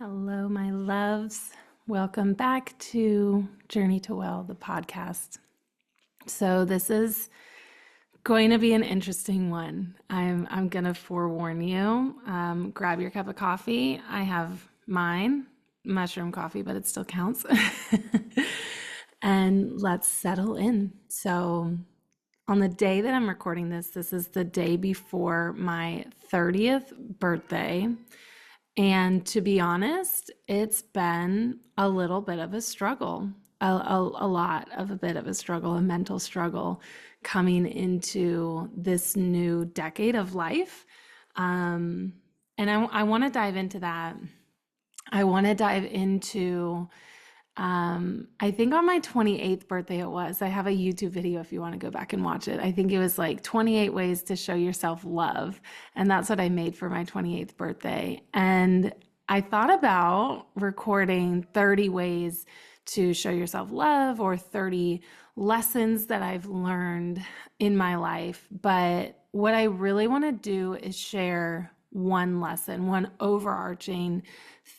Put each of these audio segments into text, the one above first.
Hello, my loves. Welcome back to Journey to Well, the podcast. So this is going to be an interesting one. I'm gonna forewarn you. Grab your cup of coffee. I have mine, mushroom coffee, but it still counts. And let's settle in. So on the day that I'm recording this, this is the day before my 30th birthday. And to be honest, it's been a little bit of a struggle, a lot of a bit of a struggle, a mental struggle coming into this new decade of life. And I want to dive into that. I want to dive into I think on my 28th birthday it was. I have a YouTube video if you want to go back and watch it. I think it was like 28 ways to show yourself love. And that's what I made for my 28th birthday. And I thought about recording 30 ways to show yourself love or 30 lessons that I've learned in my life. But what I really want to do is share one lesson, one overarching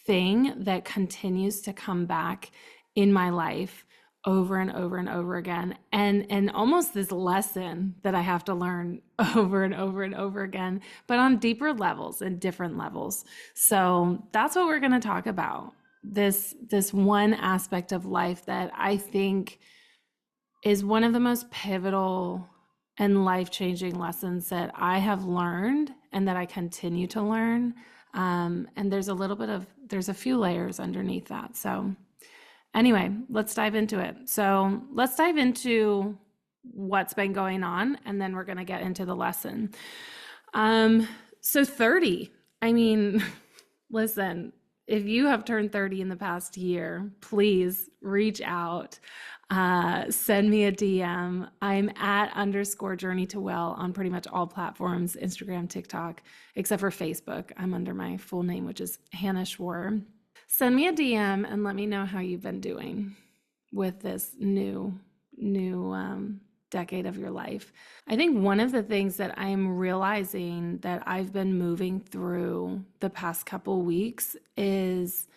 thing that continues to come back in my life over and over and over again. And almost this lesson that I have to learn over and over and over again, but on deeper levels and different levels. So that's what we're going to talk about. This one aspect of life that I think is one of the most pivotal and life-changing lessons that I have learned and that I continue to learn. And there's a few layers underneath that. So anyway, let's dive into it. So let's dive into what's been going on, and then we're going to get into the lesson. So 30, I mean, listen, if you have turned 30 in the past year, please reach out. Send me a DM. I'm at _journey to well on pretty much all platforms, Instagram, TikTok, except for Facebook. I'm under my full name, which is Hannah Schwar. Send me a DM and let me know how you've been doing with this new decade of your life. I think one of the things that I'm realizing that I've been moving through the past couple weeks is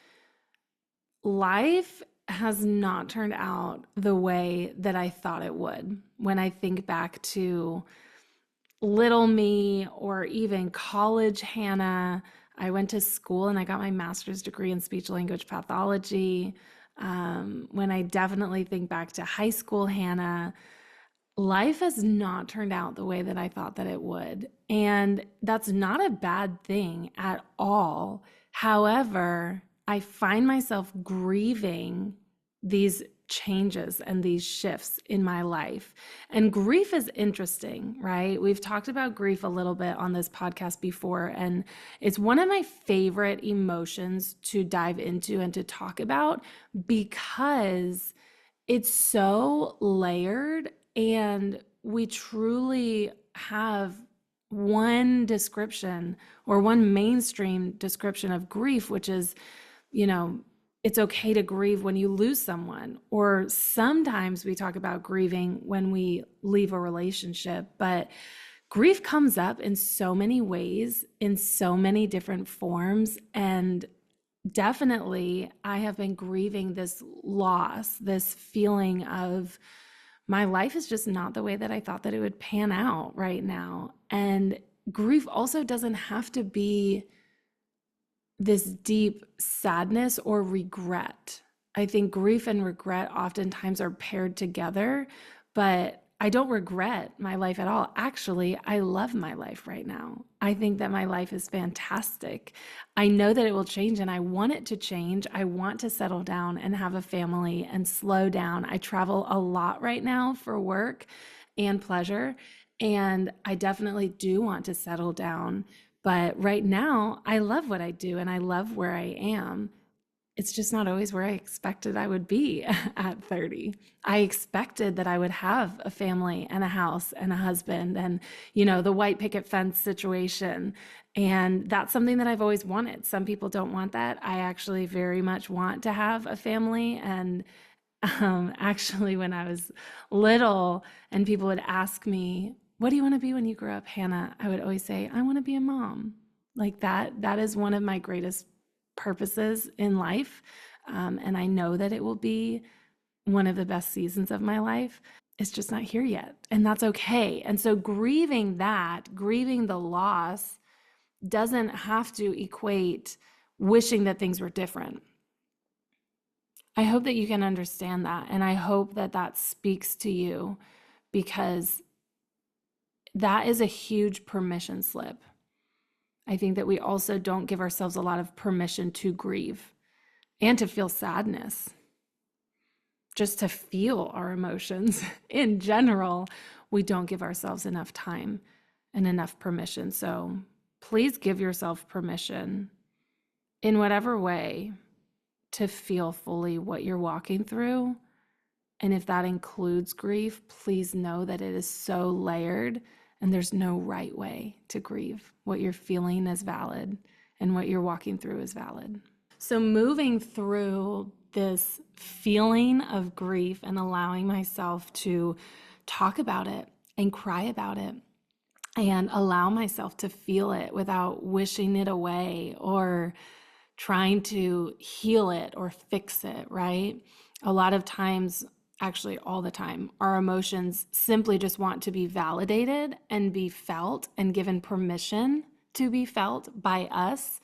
life has not turned out the way that I thought it would. When I think back to little me or even college Hannah, I went to school and I got my master's degree in speech language pathology. When I definitely think back to high school Hannah, life has not turned out the way that I thought that it would. And that's not a bad thing at all. However, I find myself grieving these changes and these shifts in my life. And grief is interesting, right? We've talked about grief a little bit on this podcast before, and it's one of my favorite emotions to dive into and to talk about because it's so layered, and we truly have one description or one mainstream description of grief, which is, it's okay to grieve when you lose someone. Or sometimes we talk about grieving when we leave a relationship, but grief comes up in so many ways, in so many different forms. And definitely, I have been grieving this loss, this feeling of my life is just not the way that I thought that it would pan out right now. And grief also doesn't have to be this deep sadness or regret. I think grief and regret oftentimes are paired together, but I don't regret my life at all. Actually, I love my life right now. I think that my life is fantastic. I know that it will change and I want it to change. I want to settle down and have a family and slow down. I travel a lot right now for work and pleasure, and I definitely do want to settle down. But right now, I love what I do and I love where I am. It's just not always where I expected I would be at 30. I expected that I would have a family and a house and a husband and, the white picket fence situation. And that's something that I've always wanted. Some people don't want that. I actually very much want to have a family. And actually, when I was little and people would ask me, what do you want to be when you grow up, Hannah? I would always say, I want to be a mom. Like that is one of my greatest purposes in life. And I know that it will be one of the best seasons of my life. It's just not here yet. And that's okay. And so grieving that, grieving the loss, doesn't have to equate wishing that things were different. I hope that you can understand that. And I hope that that speaks to you, because that is a huge permission slip. I think that we also don't give ourselves a lot of permission to grieve and to feel sadness, just to feel our emotions in general. We don't give ourselves enough time and enough permission. So please give yourself permission in whatever way to feel fully what you're walking through. And if that includes grief, please know that it is so layered and there's no right way to grieve. What you're feeling is valid and what you're walking through is valid. So moving through this feeling of grief and allowing myself to talk about it and cry about it and allow myself to feel it without wishing it away or trying to heal it or fix it, right? A lot of times, actually all the time, our emotions simply just want to be validated and be felt and given permission to be felt by us.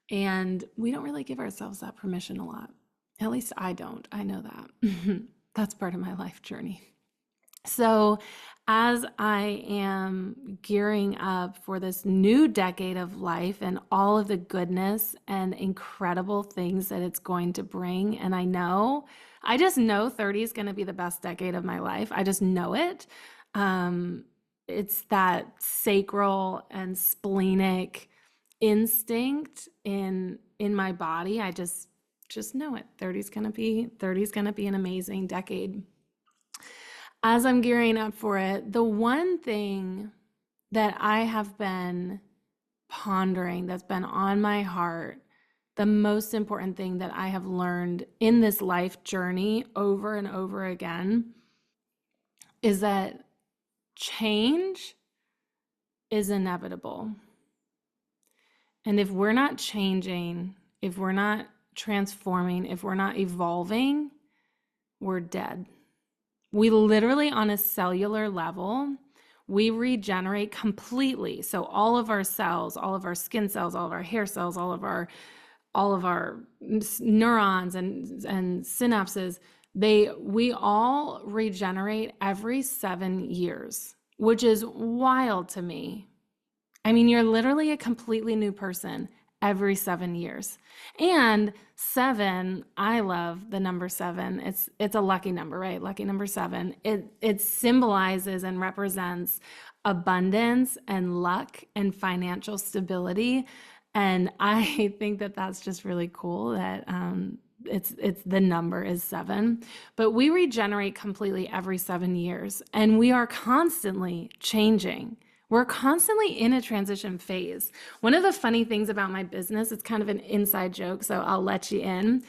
And we don't really give ourselves that permission a lot. At least I don't. I know that. That's part of my life journey. So as I am gearing up for this new decade of life and all of the goodness and incredible things that it's going to bring, and I just know 30 is going to be the best decade of my life. I just know it. It's that sacral and splenic instinct in my body. I just know it. 30 is going to be an amazing decade. As I'm gearing up for it, the one thing that I have been pondering, that's been on my heart, the most important thing that I have learned in this life journey over and over again, is that change is inevitable. And if we're not changing, if we're not transforming, if we're not evolving, we're dead. We literally, on a cellular level, we regenerate completely. So all of our cells, all of our skin cells, all of our hair cells, all of our neurons and synapses, we all regenerate every 7 years, which is wild to me. I mean, you're literally a completely new person every 7 years. And 7, I love the number 7. It's a lucky number, right? Lucky number 7. It symbolizes and represents abundance and luck and financial stability. And I think that that's just really cool that it's the number is 7. But we regenerate completely every 7 years, and we are constantly changing. We're constantly in a transition phase. One of the funny things about my business, it's kind of an inside joke, so I'll let you in,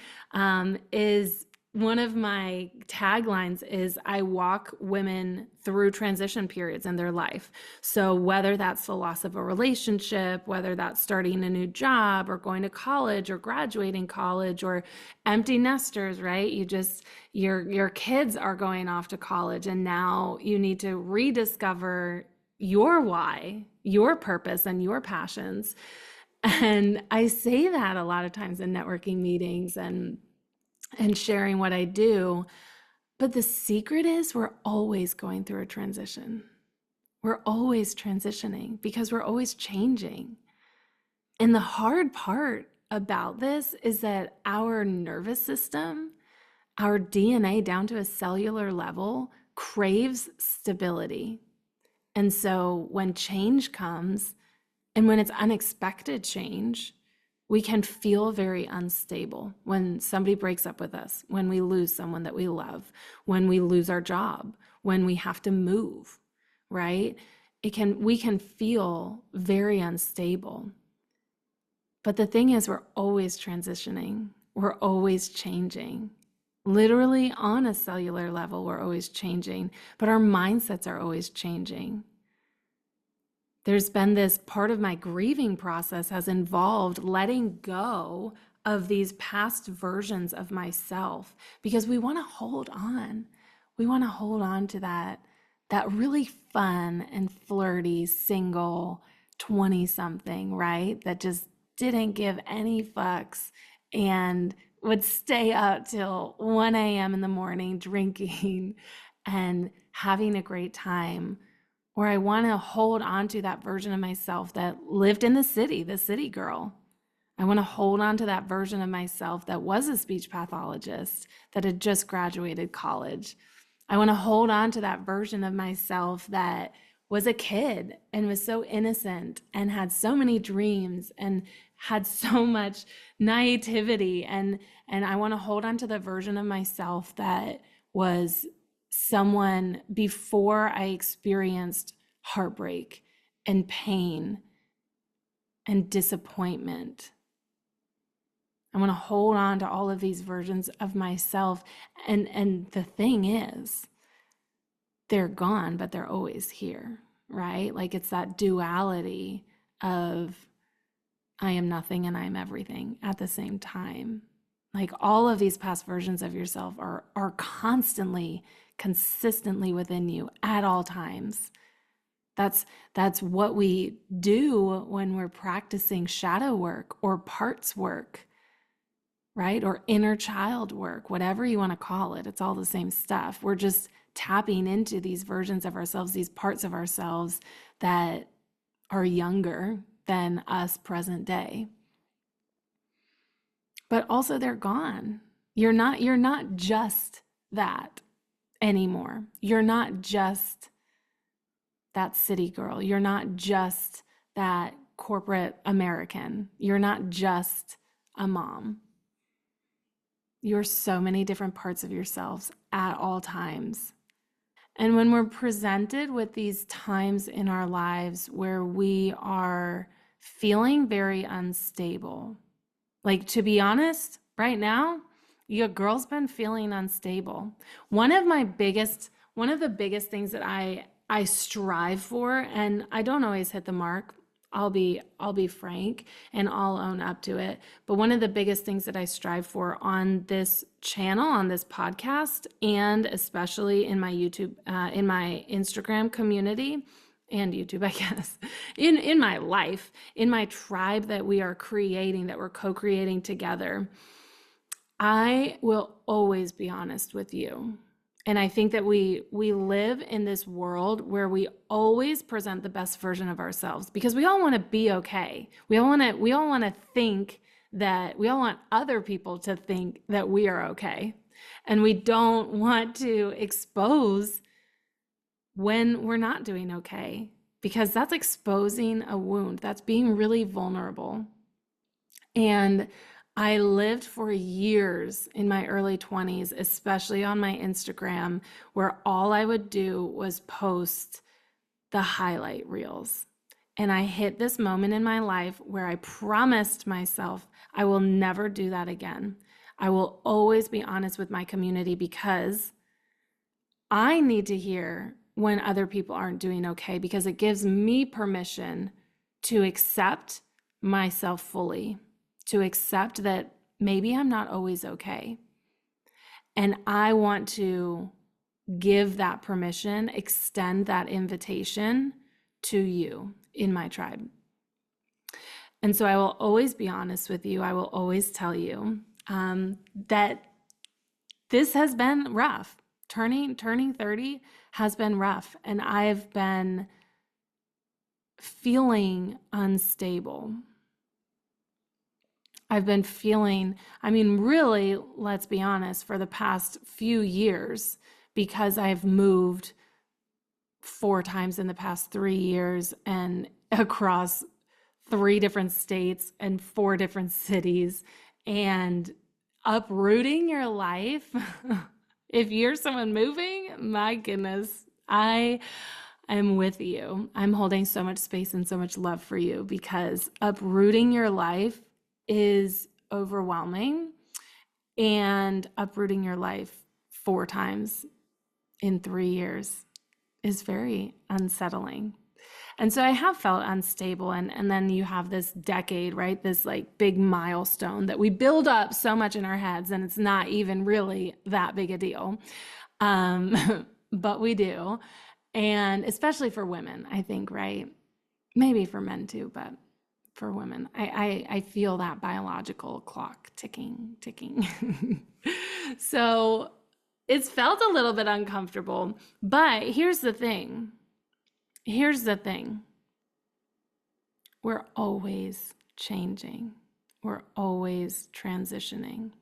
is one of my taglines is I walk women through transition periods in their life. So whether that's the loss of a relationship, whether that's starting a new job or going to college or graduating college, or empty nesters, right? Your kids are going off to college and now you need to rediscover your why, your purpose, and your passions. And I say that a lot of times in networking meetings and sharing what I do. But the secret is we're always going through a transition. We're always transitioning because we're always changing. And the hard part about this is that our nervous system, our DNA down to a cellular level, craves stability. And so when change comes, and when it's unexpected change, we can feel very unstable. When somebody breaks up with us, when we lose someone that we love, when we lose our job, when we have to move, right? We can feel very unstable. But the thing is, we're always transitioning. We're always changing. Literally on a cellular level, we're always changing, but our mindsets are always changing. There's been this part of my grieving process has involved letting go of these past versions of myself because we want to hold on. We want to hold on to that really fun and flirty single 20 something, right? That just didn't give any fucks and would stay up till 1 a.m. in the morning drinking and having a great time, or I want to hold on to that version of myself that lived in the city girl. I want to hold on to that version of myself that was a speech pathologist that had just graduated college. I want to hold on to that version of myself that was a kid and was so innocent and had so many dreams and had so much naivety, and I want to hold on to the version of myself that was someone before I experienced heartbreak and pain and disappointment. I want to hold on to all of these versions of myself. And the thing is, they're gone, but they're always here, right? Like it's that duality of I am nothing and I am everything at the same time. Like all of these past versions of yourself are constantly, consistently within you at all times. That's what we do when we're practicing shadow work or parts work, right? Or inner child work, whatever you want to call it. It's all the same stuff. We're just tapping into these versions of ourselves, these parts of ourselves that are younger than us present day. But also they're gone. You're not just that anymore. You're not just that city girl. You're not just that corporate American. You're not just a mom. You're so many different parts of yourselves at all times. And when we're presented with these times in our lives where we are feeling very unstable, like to be honest, right now, your girl's been feeling unstable. One of the biggest things that I strive for, and I don't always hit the mark. I'll be frank and I'll own up to it. But one of the biggest things that I strive for on this channel, on this podcast, and especially in my YouTube, in my Instagram community and YouTube, I guess, in my life, in my tribe that we are creating, that we're co-creating together, I will always be honest with you. And I think that we live in this world where we always present the best version of ourselves because we all want to be okay. We all want to think that we all want other people to think that we are okay. And we don't want to expose when we're not doing okay because that's exposing a wound. That's being really vulnerable. And I lived for years in my early 20s, especially on my Instagram, where all I would do was post the highlight reels. And I hit this moment in my life where I promised myself I will never do that again. I will always be honest with my community because I need to hear when other people aren't doing okay because it gives me permission to accept myself fully, to accept that maybe I'm not always okay. And I want to give that permission, extend that invitation to you in my tribe. And so I will always be honest with you. I will always tell you that this has been rough. Turning 30 has been rough. And I've been feeling unstable. I've been feeling, really, let's be honest, for the past few years, because I've moved 4 times in the past 3 years and across 3 different states and 4 different cities, and uprooting your life. If you're someone moving, my goodness, I am with you. I'm holding so much space and so much love for you because uprooting your life is overwhelming, and uprooting your life 4 times in 3 years is very unsettling. And so I have felt unstable. And then you have this decade, right? This like big milestone that we build up so much in our heads, and it's not even really that big a deal. But we do. And especially for women, I think, right? Maybe for men too, but for women, I feel that biological clock ticking, ticking. So it's felt a little bit uncomfortable. But here's the thing. Here's the thing. We're always changing. We're always transitioning.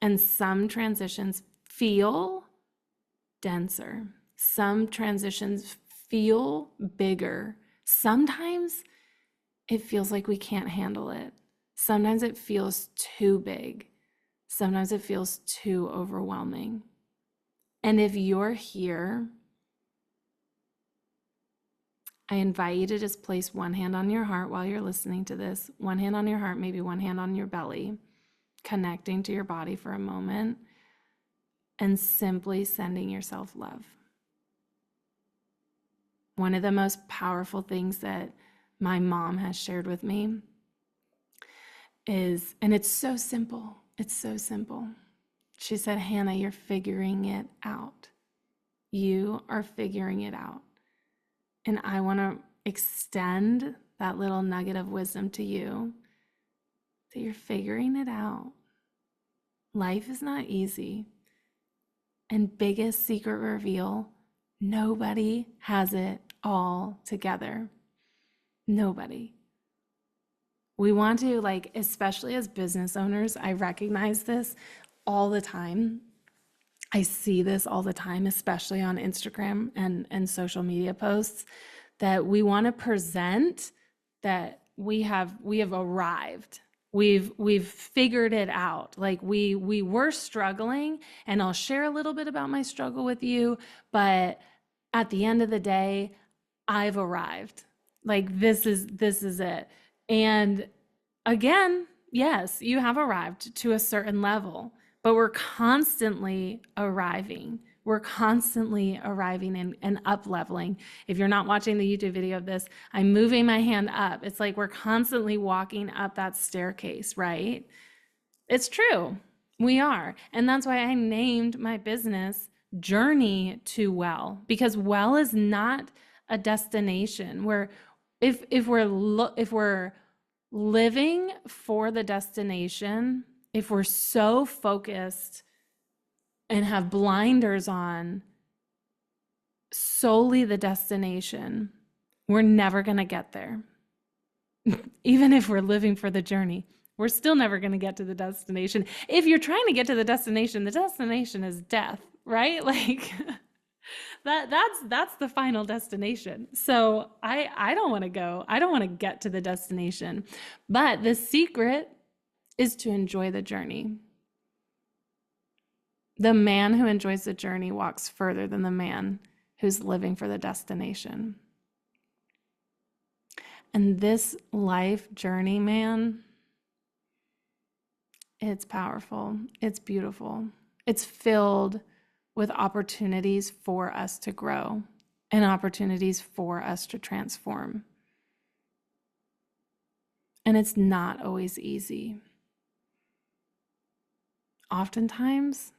And some transitions feel denser. Some transitions feel bigger. Sometimes it feels like we can't handle it. Sometimes it feels too big. Sometimes it feels too overwhelming. And if you're here, I invite you to just place one hand on your heart while you're listening to this, one hand on your heart, maybe one hand on your belly, connecting to your body for a moment, and simply sending yourself love. One of the most powerful things that my mom has shared with me is, and it's so simple, it's so simple. She said, Hannah, you're figuring it out. You are figuring it out. And I want to extend that little nugget of wisdom to you, that you're figuring it out. Life is not easy. And biggest secret reveal, nobody has it all together. Nobody. We want to, like, especially as business owners, I recognize this all the time. I see this all the time, especially on Instagram and social media posts, that we want to present that we have arrived. We've figured it out. Like we were struggling, and I'll share a little bit about my struggle with you, but at the end of the day, I've arrived. Like this is it. And again, yes, you have arrived to a certain level, but we're constantly arriving. We're constantly arriving and up leveling. If you're not watching the YouTube video of this, I'm moving my hand up. It's like we're constantly walking up that staircase, right? It's true. We are. And that's why I named my business Journey to Well, because well is not a destination. Where if we're living for the destination, if we're so focused and have blinders on solely the destination, we're never going to get there. Even if we're living for the journey, we're still never going to get to the destination. If you're trying to get to the destination is death, right? Like that's the final destination. So I don't want to go. I don't want to get to the destination. But the secret is to enjoy the journey. The man who enjoys the journey walks further than the man who's living for the destination. And this life journey, man, it's powerful. It's beautiful. It's filled with opportunities for us to grow and opportunities for us to transform. And it's not always easy. Oftentimes,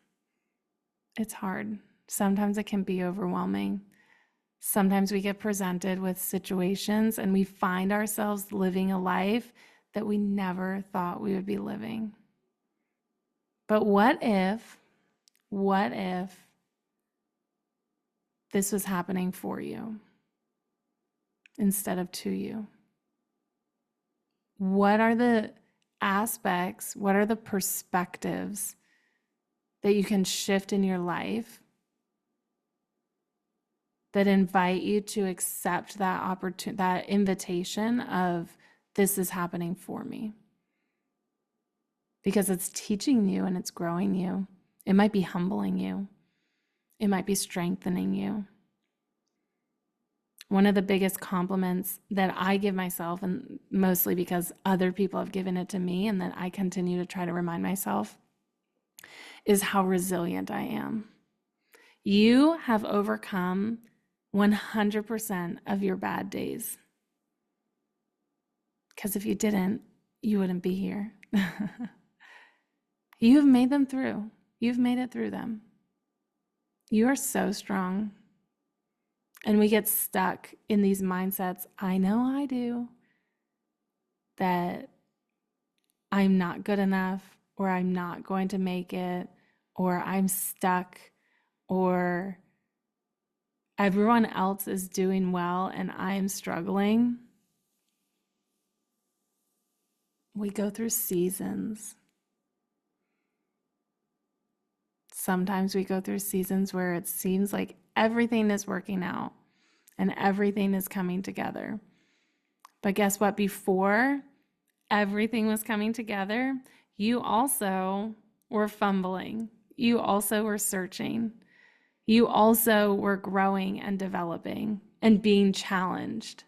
it's hard. Sometimes it can be overwhelming. Sometimes we get presented with situations and we find ourselves living a life that we never thought we would be living. But what if this was happening for you instead of to you? What are the aspects, what are the perspectives that you can shift in your life that invite you to accept that opportunity, that invitation of this is happening for me? Because it's teaching you and it's growing you. It might be humbling you. It might be strengthening you. One of the biggest compliments that I give myself, and mostly because other people have given it to me and that I continue to try to remind myself, is how resilient I am. You have overcome 100% of your bad days. Because if you didn't, you wouldn't be here. You have made them through. You've made it through them. You are so strong. And we get stuck in these mindsets. I know I do. That I'm not good enough, or I'm not going to make it, or I'm stuck, or everyone else is doing well and I'm struggling. We go through seasons. Sometimes we go through seasons where it seems like everything is working out and everything is coming together. But guess what? Before everything was coming together, you also were fumbling. You also were searching. You also were growing and developing and being challenged.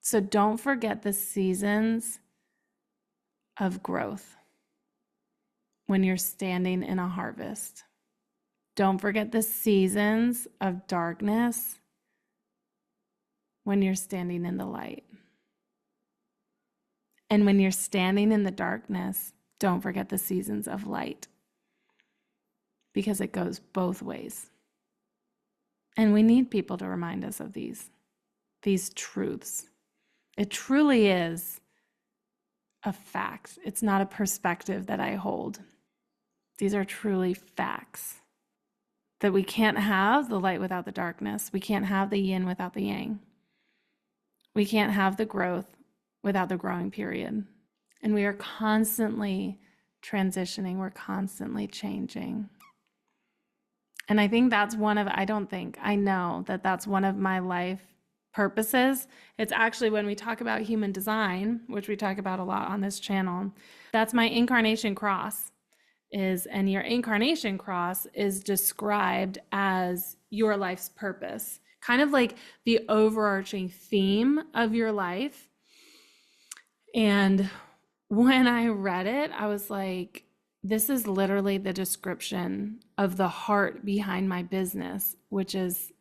So don't forget the seasons of growth when you're standing in a harvest. Don't forget the seasons of darkness when you're standing in the light. And when you're standing in the darkness, don't forget the seasons of light, because it goes both ways. And we need people to remind us of these truths. It truly is a fact. It's not a perspective that I hold. These are truly facts. That we can't have the light without the darkness. We can't have the yin without the yang. We can't have the growth without the growing period. And we are constantly transitioning. We're constantly changing. And I think that's I know that that's one of my life purposes. It's actually, when we talk about human design, which we talk about a lot on this channel, that's my incarnation cross and your incarnation cross is described as your life's purpose, kind of like the overarching theme of your life. And when I read it, I was like, this is literally the description of the heart behind my business, which is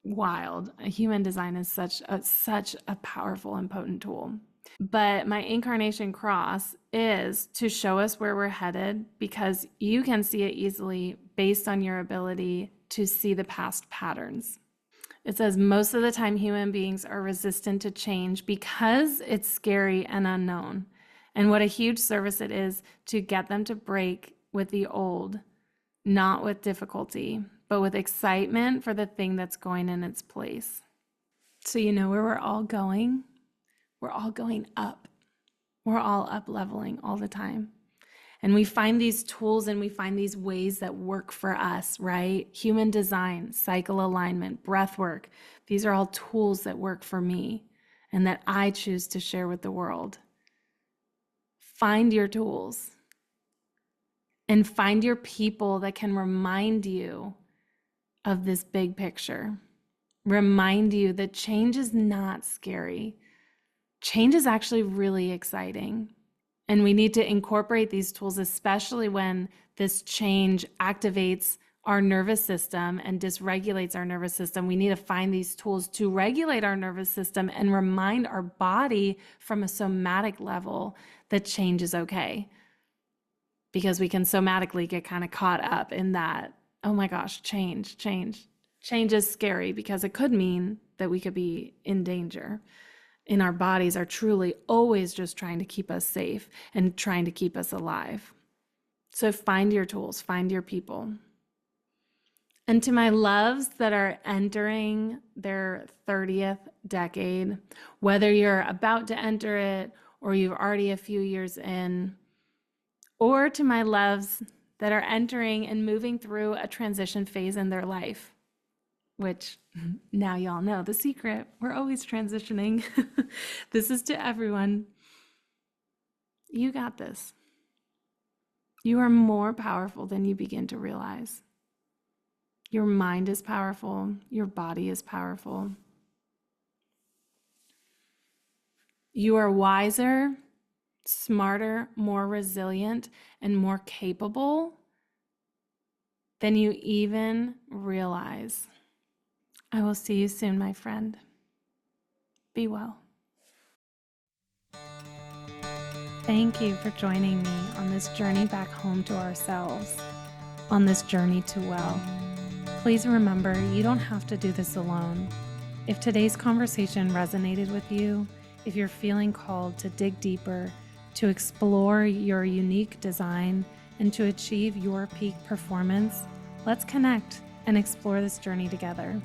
wild. Human design is such a powerful and potent tool. But my incarnation cross is to show us where we're headed, because you can see it easily based on your ability to see the past patterns. It says most of the time human beings are resistant to change because it's scary and unknown. And what a huge service it is to get them to break with the old, not with difficulty, but with excitement for the thing that's going in its place. So you know where we're all going? We're all going up. We're all up leveling all the time. And we find these tools and we find these ways that work for us, right? Human design, cycle alignment, breath work. These are all tools that work for me and that I choose to share with the world. Find your tools and find your people that can remind you of this big picture. Remind you that change is not scary. Change is actually really exciting. And we need to incorporate these tools, especially when this change activates our nervous system and dysregulates our nervous system. We need to find these tools to regulate our nervous system and remind our body from a somatic level that change is okay. Because we can somatically get kind of caught up in that, oh my gosh, change. Change is scary because it could mean that we could be in danger. And our bodies are truly always just trying to keep us safe and trying to keep us alive. So find your tools, find your people. And to my loves that are entering their 30th decade, whether you're about to enter it or you've already a few years in, or to my loves that are entering and moving through a transition phase in their life, which now y'all know the secret. We're always transitioning. This is to everyone. You got this. You are more powerful than you begin to realize. Your mind is powerful. Your body is powerful. You are wiser, smarter, more resilient, and more capable than you even realize. I will see you soon, my friend. Be well. Thank you for joining me on this journey back home to ourselves, on this journey to well. Please remember, you don't have to do this alone. If today's conversation resonated with you, if you're feeling called to dig deeper, to explore your unique design, and to achieve your peak performance, let's connect and explore this journey together.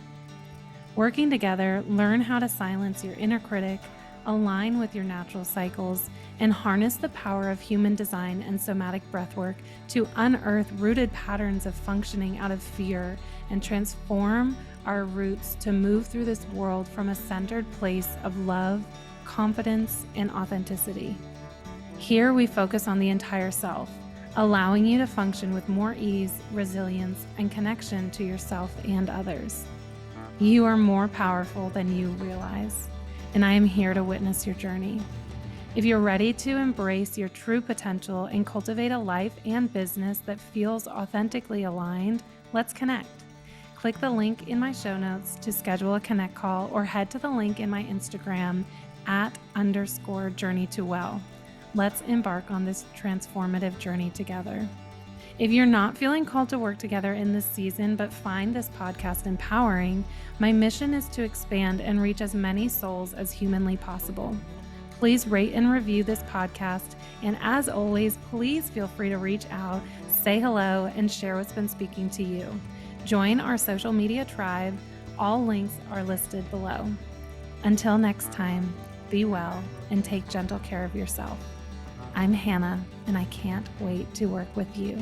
Working together, learn how to silence your inner critic, align with your natural cycles, and harness the power of human design and somatic breathwork to unearth rooted patterns of functioning out of fear and transform our roots to move through this world from a centered place of love, confidence, and authenticity. Here we focus on the entire self, allowing you to function with more ease, resilience, and connection to yourself and others. You are more powerful than you realize, and I am here to witness your journey. If you're ready to embrace your true potential and cultivate a life and business that feels authentically aligned, let's connect. Click the link in my show notes to schedule a connect call, or head to the link in my Instagram @_journey-to-well. Let's embark on this transformative journey together. If you're not feeling called to work together in this season, but find this podcast empowering, my mission is to expand and reach as many souls as humanly possible. Please rate and review this podcast. And as always, please feel free to reach out, say hello, and share what's been speaking to you. Join our social media tribe. All links are listed below. Until next time, be well and take gentle care of yourself. I'm Hannah, and I can't wait to work with you.